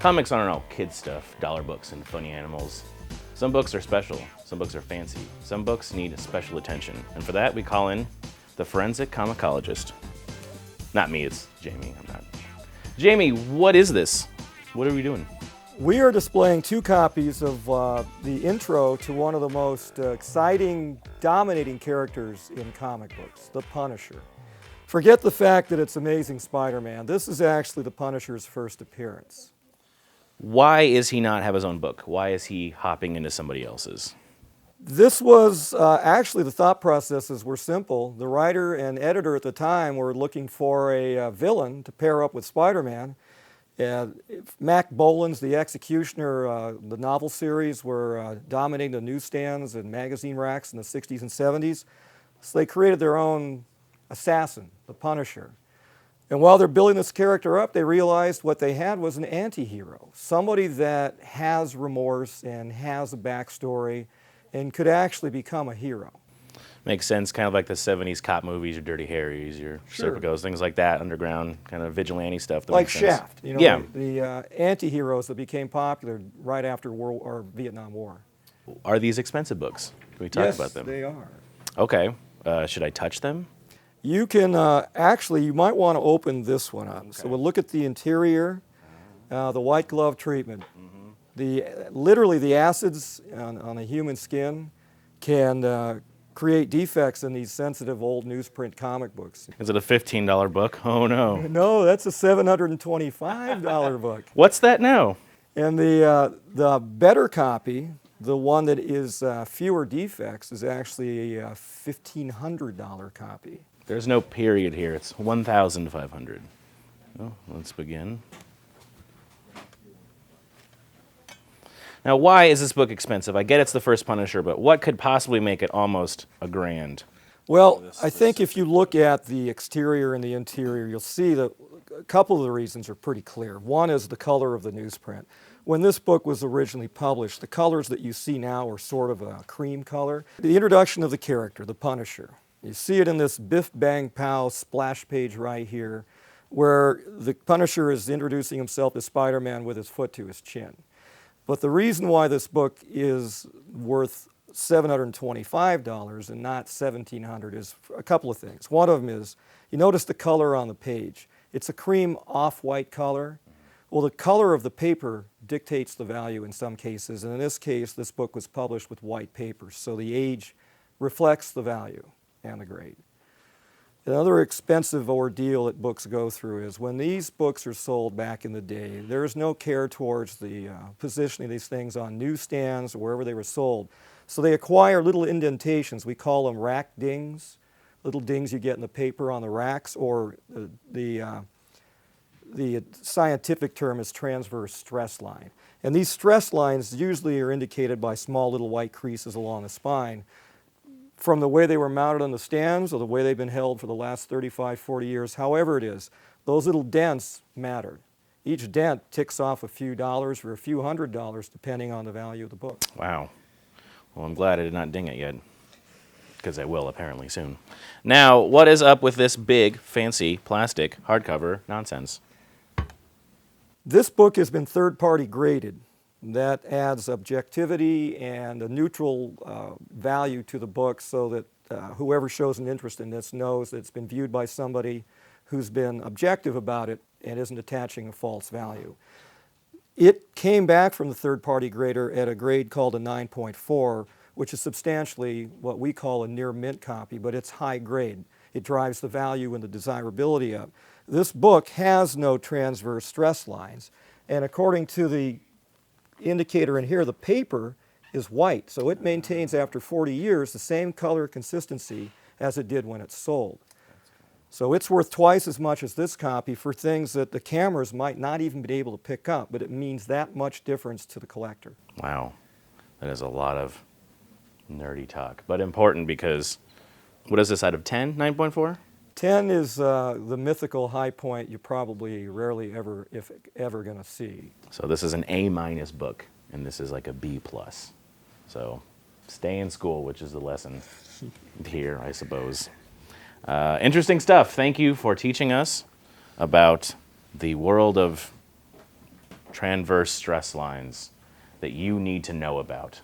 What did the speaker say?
Comics aren't all kid stuff, dollar books and funny animals. Some books are special, some books are fancy, some books need special attention. And for that, we call in the forensic comicologist. Not me, it's Jamie, I'm not. Jamie, what is this? What are we doing? We are displaying 2 copies of the intro to one of the most exciting, dominating characters in comic books, the Punisher. Forget the fact that it's Amazing Spider-Man. This is actually the Punisher's first appearance. Why is he not have his own book? Why is he hopping into somebody else's? This was actually, the thought processes were simple. The writer and editor at the time were looking for a villain to pair up with Spider-Man. Mac Bolan's The Executioner, the novel series, were dominating the newsstands and magazine racks in the 60s and 70s. So they created their own assassin, the Punisher. And while they're building this character up, they realized what they had was an anti-hero, somebody that has remorse and has a backstory and could actually become a hero. Makes sense, kind of like the 70s cop movies, your Dirty Harrys, your Serpicos, things like that, underground, kind of vigilante stuff. That like makes sense. Shaft, you know, yeah. the anti-heroes that became popular right after Vietnam War. Are these expensive books? Can we talk about them? Yes, they are. Okay. Should I touch them? You can, actually, you might want to open this one up. Okay. So we'll look at the interior, the white glove treatment. Literally the acids on the human skin can create defects in these sensitive old newsprint comic books. Is it a $15 book? Oh no. No, that's a $725 book. What's that now? And the better copy, the one that is fewer defects, is actually a $1,500 copy. There's no period here. It's 1,500. Well, let's begin. Now, why is this book expensive? I get it's the first Punisher, but what could possibly make it almost $1,000? Well, I think if you look at the exterior and the interior, you'll see that a couple of the reasons are pretty clear. One is the color of the newsprint. When this book was originally published, the colors that you see now are sort of a cream color. The introduction of the character, the Punisher, you see it in this Biff Bang Pow splash page right here, where the Punisher is introducing himself as Spider-Man with his foot to his chin. But the reason why this book is worth $725 and not $1,700 is a couple of things. One of them is, you notice the color on the page. It's a cream off-white color. Well, the color of the paper dictates the value in some cases, and in this case, this book was published with white paper, so the age reflects the value and the grade. Another expensive ordeal that books go through is when these books are sold back in the day, there's no care towards the positioning of these things on newsstands or wherever they were sold. So they acquire little indentations. We call them rack dings, little dings you get in the paper on the racks, or the scientific term is transverse stress line. And these stress lines usually are indicated by small little white creases along the spine. From the way they were mounted on the stands or the way they've been held for the last 35, 40 years, however it is, those little dents matter. Each dent ticks off a few dollars or a few $100s depending on the value of the book. Wow. Well, I'm glad I did not ding it yet, because I will apparently soon. Now, what is up with this big, fancy, plastic, hardcover nonsense? This book has been third-party graded. That adds objectivity and a neutral value to the book so that whoever shows an interest in this knows that it's been viewed by somebody who's been objective about it and isn't attaching a false value. It came back from the third-party grader at a grade called a 9.4, which is substantially what we call a near mint copy, but it's high grade. It drives the value and the desirability up. This book has no transverse stress lines, and according to the indicator in here, the paper is white, so it maintains after 40 years the same color consistency as it did when it's sold. So it's worth twice as much as this copy for things that the cameras might not even be able to pick up, but it means that much difference to the collector. Wow, that is a lot of nerdy talk, but important because, what is this out of 10, 9.4? 10 is the mythical high point you're probably rarely ever, if ever, going to see. So this is an A- book, and this is like a B+. So stay in school, which is the lesson here, I suppose. Interesting stuff. Thank you for teaching us about the world of transverse stress lines that you need to know about.